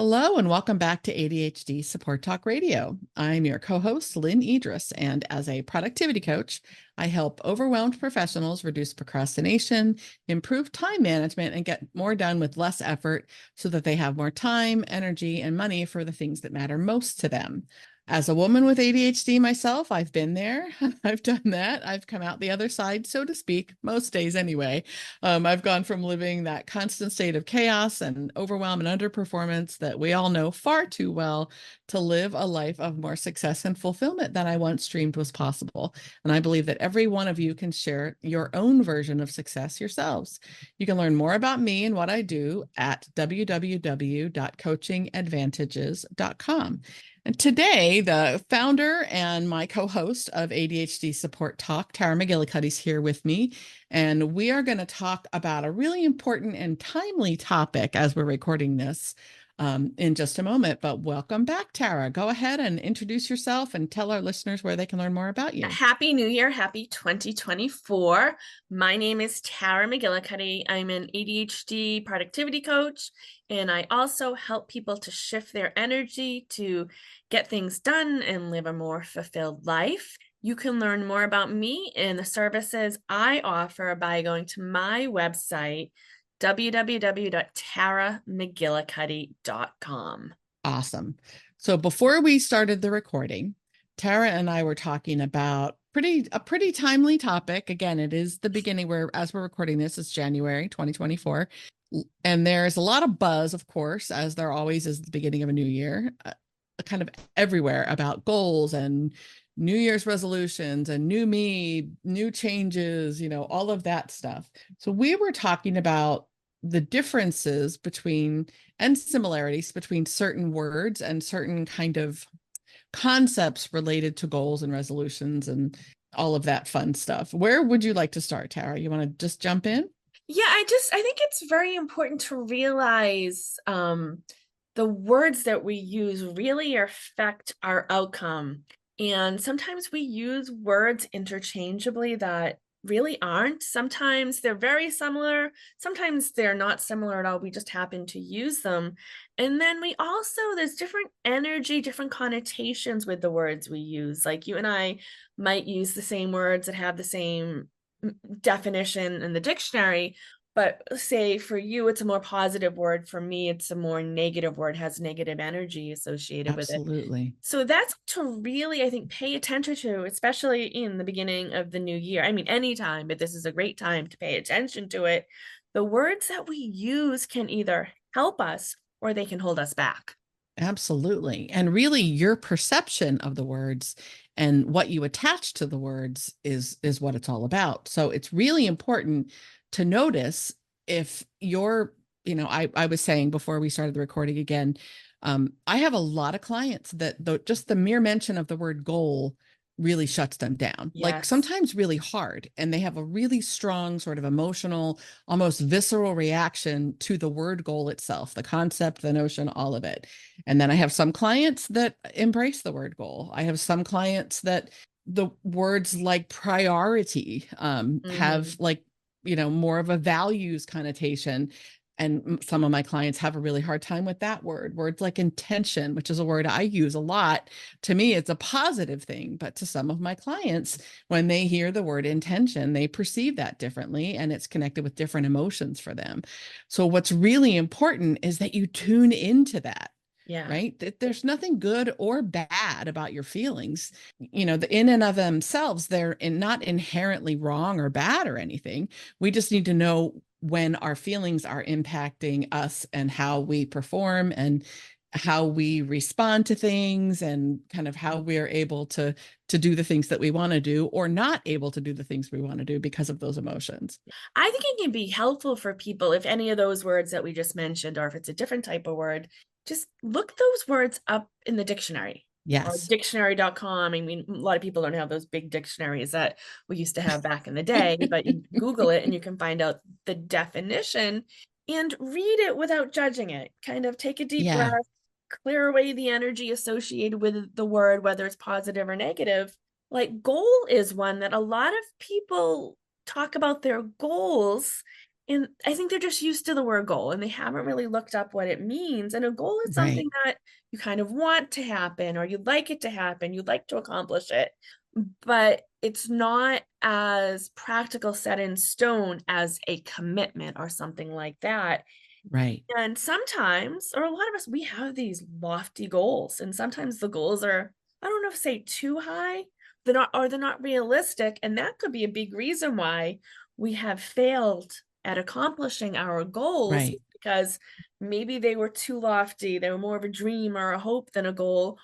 Hello and welcome back to ADHD Support Talk Radio. I'm your co-host, Lynne Edris, and as a productivity coach, I help overwhelmed professionals reduce procrastination, improve time management, and get more done with less effort so that they have more time, energy, and money for the things that matter most to them. As a woman with ADHD myself, I've been there. I've done that. I've come out the other side, so to speak, most days anyway. I've gone from living that constant state of chaos and overwhelm and underperformance that we all know far too well to live a life of more success and fulfillment than I once dreamed was possible. And I believe that every one of you can share your own version of success yourselves. You can learn more about me and what I do at www.coachingadvantages.com. And today, the founder and my co-host of ADHD Support Talk, Tara McGillicuddy, is here with me. And we are going to talk about a really important and timely topic as we're recording this in just a moment. But welcome back, Tara. Go ahead and introduce yourself and tell our listeners where they can learn more about you. Happy New Year. Happy 2024. My name is Tara McGillicuddy. I'm an ADHD productivity coach, and I also help people to shift their energy to get things done and live a more fulfilled life. You can learn more about me and the services I offer by going to my website, www.taramcgillicuddy.com. Awesome. So before we started the recording, Tara and I were talking about a pretty timely topic. Again, it is the beginning where, as we're recording this, it's January 2024. And there's a lot of buzz, of course, as there always is at the beginning of a new year, kind of everywhere about goals and New Year's resolutions and new me, new changes, all of that stuff. So we were talking about the differences between and similarities between certain words and certain kind of concepts related to goals and resolutions and all of that fun stuff. Where would you like to start, Tara? You want to just jump in? Yeah, I think it's very important to realize the words that we use really affect our outcome. And sometimes we use words interchangeably that really aren't. Sometimes they're very similar. Sometimes they're not similar at all. We just happen to use them. And then there's different energy, different connotations with the words we use. Like you and I might use the same words that have the same definition in the dictionary, but say for you it's a more positive word, for me it's a more negative word, has negative energy associated with it. Absolutely. So that's to really, I think, pay attention to, especially in the beginning of the new year. I mean, anytime, but this is a great time to pay attention to it. The words that we use can either help us or they can hold us back. Absolutely. And really your perception of the words and what you attach to the words is what it's all about. So it's really important to notice if you're, I was saying before we started the recording again, I have a lot of clients that just the mere mention of the word goal really shuts them down, like Yes. sometimes really hard. And they have a really strong sort of emotional, almost visceral reaction to the word goal itself, the concept, the notion, all of it. And then I have some clients that embrace the word goal. I have some clients that the words like priority have like, more of a values connotation. And some of my clients have a really hard time with that word. Words like intention, which is a word I use a lot. To me, it's a positive thing. But to some of my clients, when they hear the word intention, they perceive that differently and it's connected with different emotions for them. So what's really important is that you tune into that. Yeah. Right. That there's nothing good or bad about your feelings. The in and of themselves, they're not inherently wrong or bad or anything. We just need to know when our feelings are impacting us and how we perform and how we respond to things and kind of how we're able to do the things that we want to do or not able to do the things we want to do because of those emotions. I think it can be helpful for people if any of those words that we just mentioned, or if it's a different type of word, just look those words up in the dictionary. Or Yes. dictionary.com. I mean, a lot of people don't have those big dictionaries that we used to have back in the day, but you Google it and you can find out the definition and read it without judging it. Kind of take a deep breath, clear away the energy associated with the word, whether it's positive or negative. Like goal is one that a lot of people talk about their goals And I think they're just used to the word goal and they haven't really looked up what it means. And a goal is something Right. that you kind of want to happen or you'd like it to happen, you'd like to accomplish it, but it's not as practical set in stone as a commitment or something like that. Right. And sometimes, or a lot of us, we have these lofty goals, and sometimes the goals are, I don't know if say too high, they're not realistic, and that could be a big reason why we have failed at accomplishing our goals Right. because maybe they were too lofty, they were more of a dream or a hope than a goal,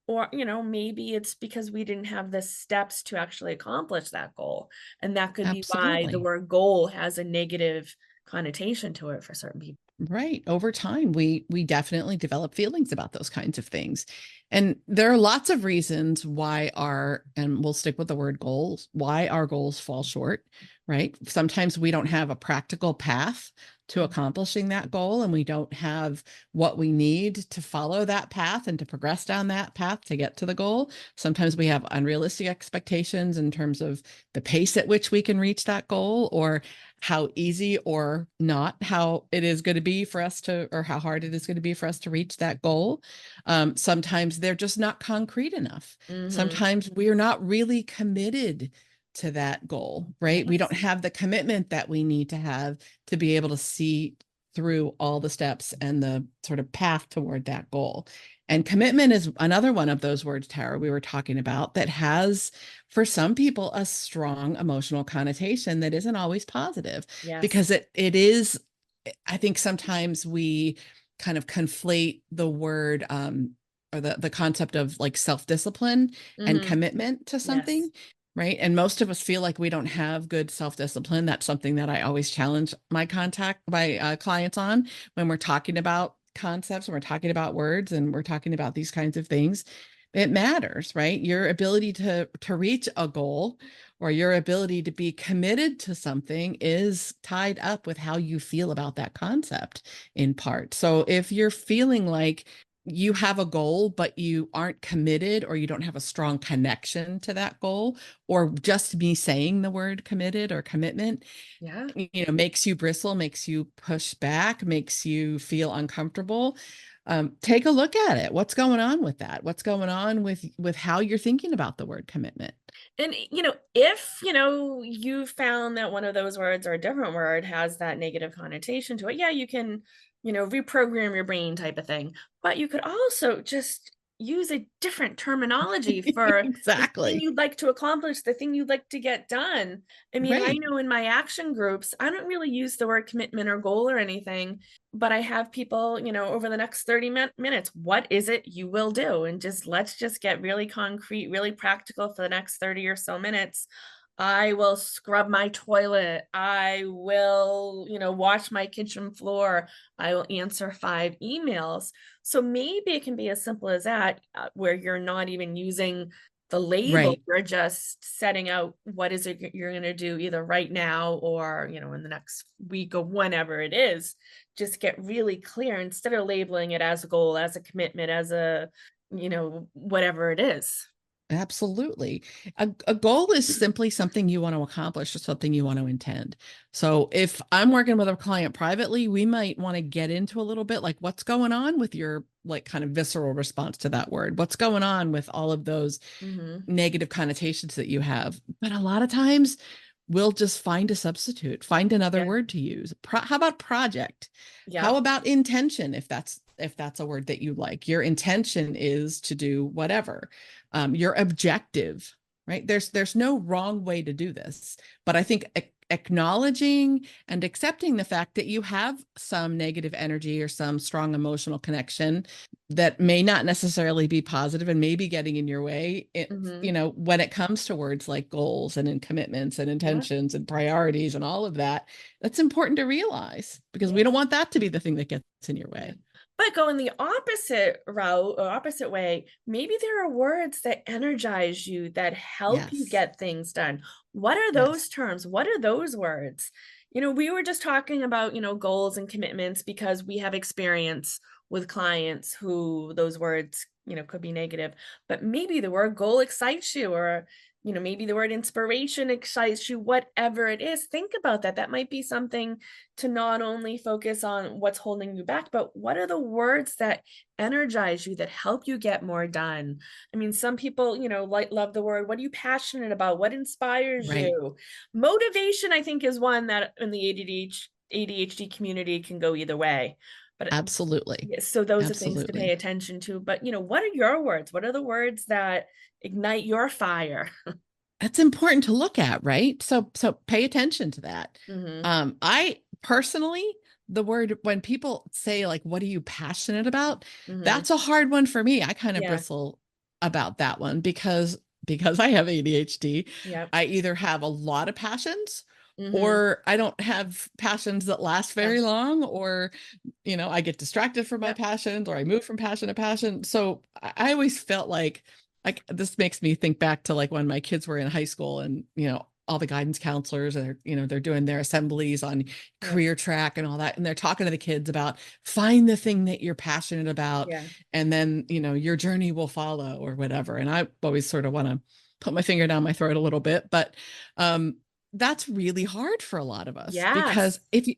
or maybe it's because we didn't have the steps to actually accomplish that goal, and that could be why the Absolutely. word goal has a negative connotation to it for certain people. Right. Over time, we definitely develop feelings about those kinds of things. And there are lots of reasons why and we'll stick with the word goals, why our goals fall short, right? Sometimes we don't have a practical path to accomplishing that goal, and we don't have what we need to follow that path and to progress down that path to get to the goal. Sometimes we have unrealistic expectations in terms of the pace at which we can reach that goal, or how easy or not how it is going to be for us to, or how hard it is going to be for us to reach that goal. Sometimes they're just not concrete enough. Mhm. Sometimes we're not really committed to that goal, right? We don't Yes. have the commitment that we need to have to be able to see through all the steps and the sort of path toward that goal. And commitment is another one of those words, Tara, we were talking about, that has, for some people, a strong emotional connotation that isn't always positive, Yes. because it is, I think sometimes we kind of conflate the word, or the concept of like self-discipline and Mhm. commitment to Yes. something. Right. And most of us feel like we don't have good self-discipline. That's something that I always challenge my clients on when we're talking about concepts, when we're talking about words, and we're talking about these kinds of things. It matters, right? Your ability to reach a goal, or your ability to be committed to something, is tied up with how you feel about that concept in part. So if you're feeling like you have a goal, but you aren't committed, or you don't have a strong connection to that goal, or just me saying the word committed or commitment, Yeah. makes you bristle, makes you push back, makes you feel uncomfortable, take a look at it. What's going on with that? What's going on with how you're thinking about the word commitment? And if you found that one of those words or a different word has that negative connotation to it, yeah, you can, reprogram your brain type of thing. But you could also just use a different terminology for the thing Exactly. you'd like to accomplish, the thing you'd like to get done. I mean, I Right. know in my action groups, I don't really use the word commitment or goal or anything, but I have people, over the next 30 minutes, what is it you will do? And let's just get really concrete, really practical for the next 30 or so minutes. I will scrub my toilet. I will, wash my kitchen floor. I will answer 5 emails. So maybe it can be as simple as that, where you're not even using the label. Right. You're just setting out what is it you're going to do either right now or, in the next week or whenever it is. Just get really clear instead of labeling it as a goal, as a commitment, as a, whatever it is. Absolutely. A goal is simply something you want to accomplish, or something you want to intend. So if I'm working with a client privately, we might want to get into a little bit like what's going on with your like kind of visceral response to that word. What's going on with all of those Hmm. negative connotations that you have? But a lot of times we'll just find a substitute, find another Yeah. word to use. How about project? How Yep. about intention, if that's a word that you like? Your intention is to do whatever. Your objective, right? There's no wrong way to do this, but I think acknowledging and accepting the fact that you have some negative energy or some strong emotional connection that may not necessarily be positive and may be getting in your way, Hmm. when it comes to words like goals and in commitments and Yeah. intentions and priorities and all of that, that's important to realize, because we Yeah. don't want that to be the thing that gets in your Yeah. way. But going the opposite route or opposite way, maybe there are words that energize you, that help you Yes. get things done. What are those Yes. terms? What are those words? We were just talking about, goals and commitments because we have experience with clients who those words, could be negative. But maybe the word goal excites you, or maybe the word inspiration excites you, whatever it is, think about that. That might be something to not only focus on what's holding you back, but what are the words that energize you, that help you get more done? I mean, some people, love the word, what are you passionate about? What inspires Right. you? Motivation, I think, is one that in the ADHD community can go either way. But Absolutely. yeah, so those are things to pay Absolutely. attention to. But, what are your words? What are the words that ignite your fire? That's important to look at, right? So pay attention to that. Hmm. I personally, the word when people say like, what are you passionate about? Hmm. That's a hard one for me. I kind of Yeah. bristle about that one because I have ADHD. Yep. I either have a lot of passions Hmm. or I don't have passions that last very Yes. long, or I get distracted from my Yep. passions or I move from passion to passion. So I always felt like this makes me think back to like when my kids were in high school and, all the guidance counselors are, they're doing their assemblies on Yes. career track and all that. And they're talking to the kids about find the thing that you're passionate about. Yeah. And then, your journey will follow or whatever. And I always sort of want to put my finger down my throat a little bit, but, that's really hard for a lot of us Yes. because if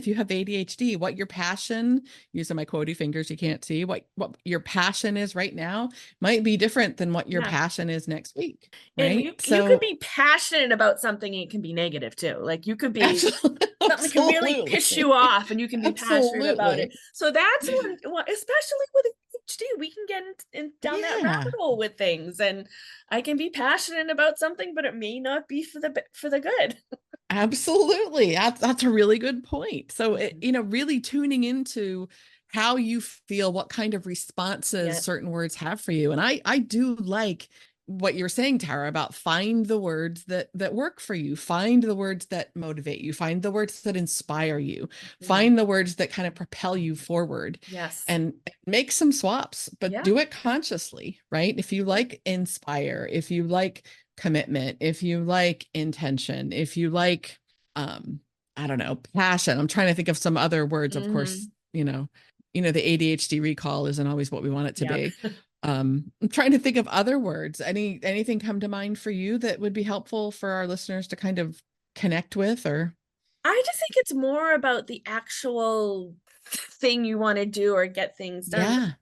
you have ADHD, what your passion, using my quotey fingers, you can't see what your passion is right now might be different than what your Yeah. passion is next week, And right? you could So be passionate about something, and it can be negative too. Like you could be absolutely, something can really piss you absolutely, off and you can be passionate about it. absolutely. So that's when, especially with ADHD, we can get down that rabbit Yeah. hole with things. And I can be passionate about something, but it may not be for the good. Absolutely. That's a really good point. So Mhm. really tuning into how you feel, what kind of responses Yeah. certain words have for you. And I do like what you're saying, Tara, about find the words that work for you, find the words that motivate you, find the words that inspire you, Mhm. find the words that kind of propel you forward Yes. and make some swaps, but Yeah. do it consciously, right? If you Yeah. like inspire, if you like commitment, if you like intention, if you like um I don't know, passion. I'm trying to think of some other words. Of course, Hmm. the ADHD recall isn't always what we want it to Yep. be. I'm trying to think of other words. Anything come to mind for you that would be helpful for our listeners to kind of connect with or I just think it's more about the actual thing you want to do or get things done. yeah. I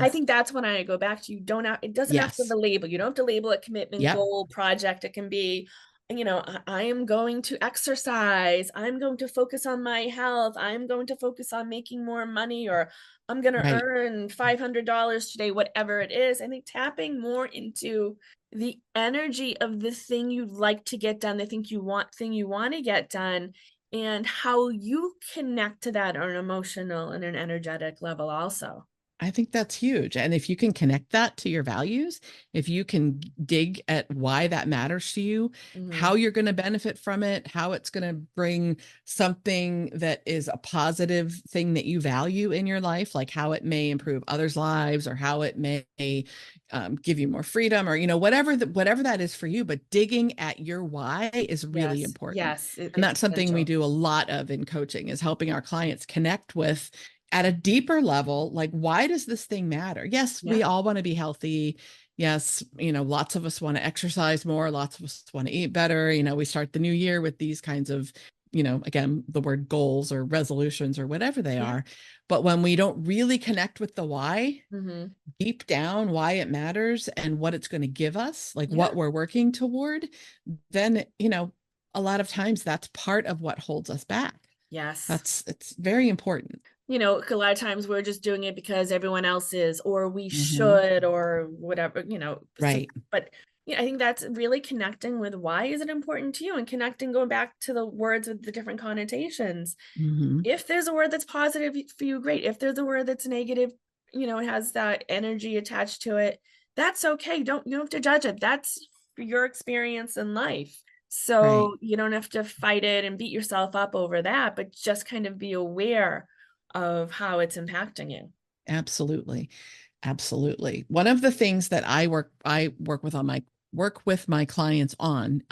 Yes. think that's when I go back to, it doesn't have to have Yes. a label. You don't have to label a commitment, Yep. goal, project. It can be, I am going to exercise. I'm going to focus on my health. I'm going to focus on making more money, or I'm going to Right. earn $500 today, whatever it is. I think tapping more into the energy of the thing you'd like to get done, the thing you want to get done, and how you connect to that on an emotional and an energetic level also. I think that's huge. And if you can connect that to your values, if you can dig at why that matters to you, Hmm. how you're going to benefit from it, how it's going to bring something that is a positive thing that you value in your life, like how it may improve others' lives or how it may give you more freedom or, whatever that is for you. But digging at your why is really Yes, important. yes, And it's that's something we essential. do a lot of in coaching is helping our clients connect with at a deeper level, like, why does this thing matter? Yes, Yeah. we all want to be healthy. Yes, lots of us want to exercise more. Lots of us want to eat better. We start the new year with these kinds of, again, the word goals or resolutions or whatever they Yeah. are. But when we don't really connect with the why, Hmm. deep down, why it matters and what it's going to give us, like Yeah. what we're working toward, then, a lot of times that's part of what holds us back. Yes. It's very important. A lot of times we're just doing it because everyone else is, or we Hmm. should, or whatever, Right. but I think that's really connecting with why is it important to you, and connecting, going back to the words with the different connotations. Hmm. If there's a word that's positive for you, great. If there's a word that's negative, it has that energy attached to it, that's okay. You don't have to judge it. That's your experience in life. Right. So you don't have to fight it and beat yourself up over that, but just kind of be aware of how it's impacting you. Absolutely. Absolutely. One of the things that I work with my clients on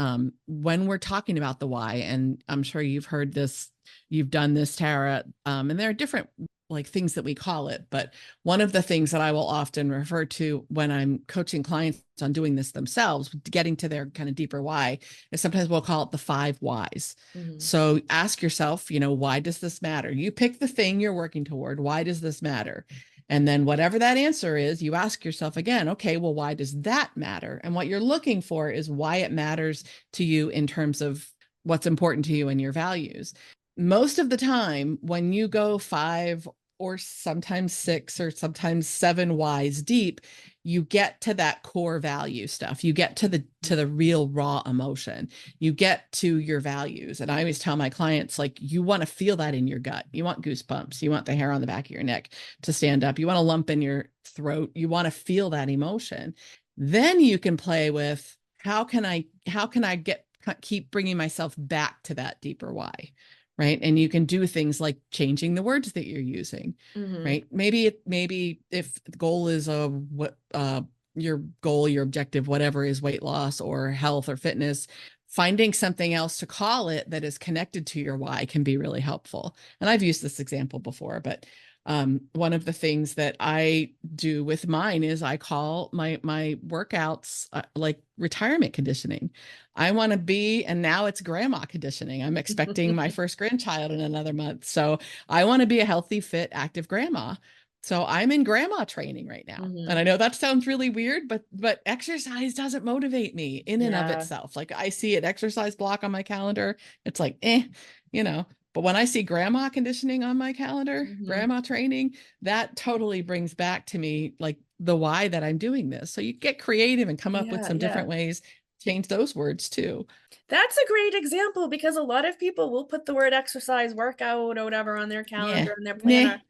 when we're talking about the why, and I'm sure you've heard this, you've done this, Tara, and there are different like things that we call it. But one of the things that I will often refer to when I'm coaching clients on doing this themselves, getting to their kind of deeper why, is sometimes we'll call it the 5 whys. Mhm. So ask yourself, why does this matter? You pick the thing you're working toward. Why does this matter? And then whatever that answer is, you ask yourself again, okay, well, why does that matter? And what you're looking for is why it matters to you in terms of what's important to you and your values. Most of the time, when you go 5 or sometimes 6 or sometimes 7 whys deep, you get to that core value stuff. You get to the real raw emotion. You get to your values. And I always tell my clients, like, you want to feel that in your gut. You want goosebumps. You want the hair on the back of your neck to stand up. You want a lump in your throat. You want to feel that emotion. Then you can play with, how can I keep bringing myself back to that deeper why? Right. And you can do things like changing the words that you're using, Mhm. right? Maybe if the goal is your goal, your objective, whatever is weight loss or health or fitness, finding something else to call it that is connected to your why can be really helpful. And I've used this example before, but one of the things that I do with mine is I call my workouts like retirement conditioning. I want to be, and now it's grandma conditioning. I'm expecting my first grandchild in another month. So I want to be a healthy, fit, active grandma. So I'm in grandma training right now. And Mhm. I know that sounds really weird, but exercise doesn't motivate me in and of Yeah. itself. Like, I see an exercise block on my calendar. It's like, you know, but when I see grandma conditioning on my calendar, Mhm. grandma training, that totally brings back to me like the why that I'm doing this. So you get creative and come up with Yeah, some yeah. different ways, change those words too. That's a great example because a lot of people will put the word exercise, workout, or whatever on their Yeah. calendar and their Nah. planner.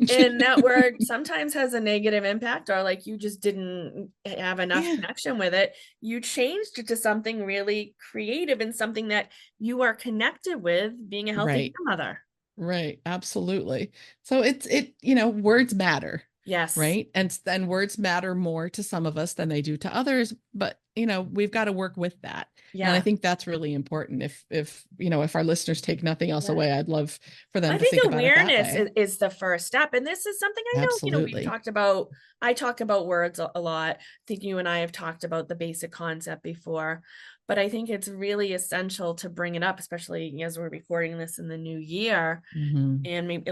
And that word sometimes has a negative impact, or like you just didn't have enough Yeah. connection with it. You changed it to something really creative and something that you are connected with, being a healthy Right. grandmother. Right, absolutely. So words matter, Yes. right? And then words matter more to some of us than they do to others, but we've got to work with that. And I Yeah. think that's really important. If our listeners take nothing else Yeah. away, I'd love for them I to think think about it that awareness way. is the first step. And this is something I know, we've Absolutely. talked about. I talk about words a lot. I think you and I have talked about the basic concept before, but I think it's really essential to bring it up, especially as we're recording this in the new year. Mhm. And maybe,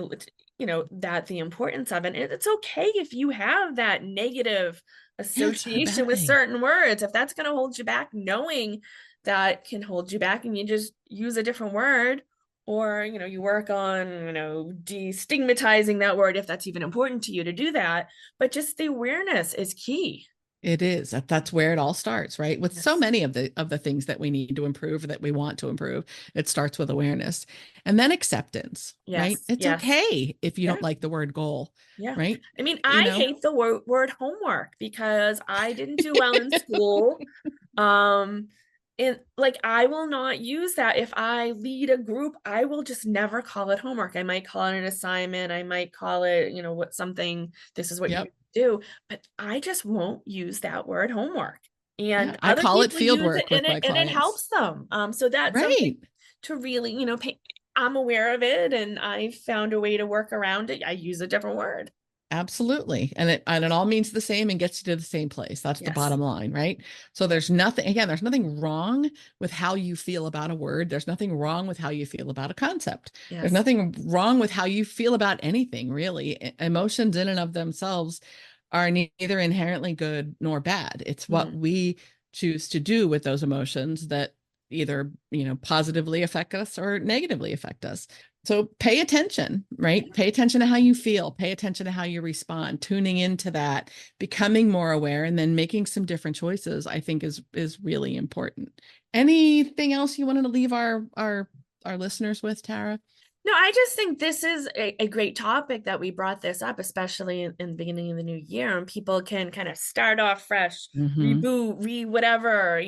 that the importance of it. It's okay if you have that negative Yeah, it's not a association bad with thing. certain words. If that's going to hold you back, knowing that can hold you back, and you just use a different word, or you work on destigmatizing that word if that's even important to you to do that. But just the awareness is key. It is. That's where it all starts, right? With so Yes. many of the things that we need to improve, that we want to improve, it starts with awareness. And then acceptance, right? Yes. It's Yes. okay if you Yeah. don't like the word goal, Yeah. right? I mean, You I know, hate the word homework because I didn't do well in school. Um, and like I will not use that. If I lead a group, I will just never call it homework. I might call it an assignment. I might call it, what something, this is what you yep. do, but I just won't use that word homework. Yeah. And I other call it people field use it, work and with it my and it clients. helps them. So that's something Right. to really, I'm aware of it and I found a way to work around it. I use a different word. Absolutely. And it all means the same and gets you to the same place. That's the Yes. bottom line, right? So there's nothing wrong with how you feel about a word. There's nothing wrong with how you feel about a concept. There's Yes. nothing wrong with how you feel about anything, really. Emotions in and of themselves are neither inherently good nor bad. It's what Mhm. we choose to do with those emotions that either, positively affect us or negatively affect us. So pay attention, right? Pay attention to how you feel, pay attention to how you respond, tuning into that, becoming more aware, and then making some different choices, I think is really important. Anything else you wanted to leave our listeners with, Tara? No, I just think this is a great topic that we brought this up, especially in the beginning of the new year, and people can kind of start off fresh, Mm-hmm. reboot, whatever,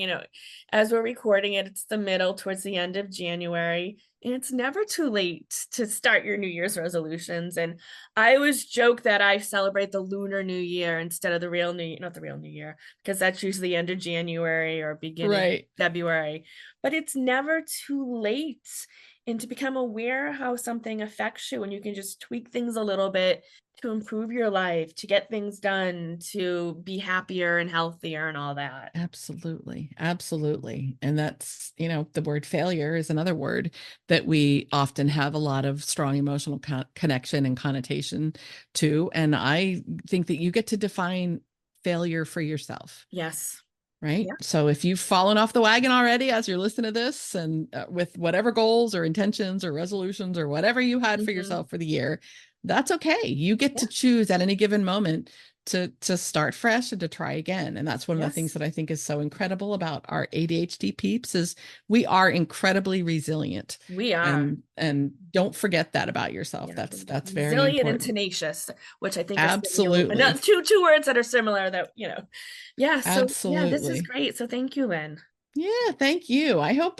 as we're recording it, it's the middle towards the end of January, and it's never too late to start your New Year's resolutions. And I always joke that I celebrate the Lunar New Year instead of the real New, not the real New Year, because that's usually the end of January or beginning Right. February, but it's never too late. and to become aware how something affects you, and you can just tweak things a little bit to improve your life, to get things done, to be happier and healthier and all that. Absolutely. Absolutely. And that's, the word failure is another word that we often have a lot of strong emotional connection and connotation to. And I think that you get to define failure for yourself. Yes. Right. Yeah. So if you've fallen off the wagon already as you're listening to this, and with whatever goals or intentions or resolutions or whatever you had for Mhm. yourself for the year, that's okay. You get Yeah. to choose at any given moment to start fresh and to try again. And that's one of the things Yes. that I think is so incredible about our ADHD peeps is we are incredibly resilient. We are. And don't forget that about yourself. Yeah, That's very resilient and important. tenacious, which I think are Absolutely. two words that are similar that, Yeah, so yeah, this is Absolutely. great. So thank you, Lynn. Yeah, thank you. I hope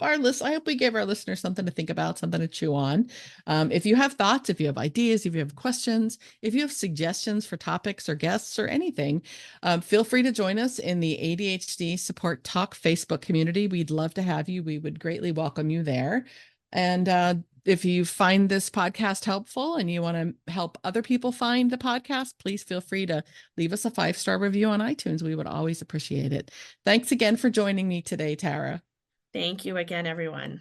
we gave our listeners something to think about, something to chew on. If you have thoughts, if you have ideas, if you have questions, if you have suggestions for topics or guests or anything, feel free to join us in the ADHD Support Talk Facebook community. We'd love to have you. We would greatly welcome you there. And if you find this podcast helpful and you want to help other people find the podcast, please feel free to leave us a 5-star review on iTunes. We would always appreciate it. Thanks again for joining me today, Tara. Thank you again, everyone.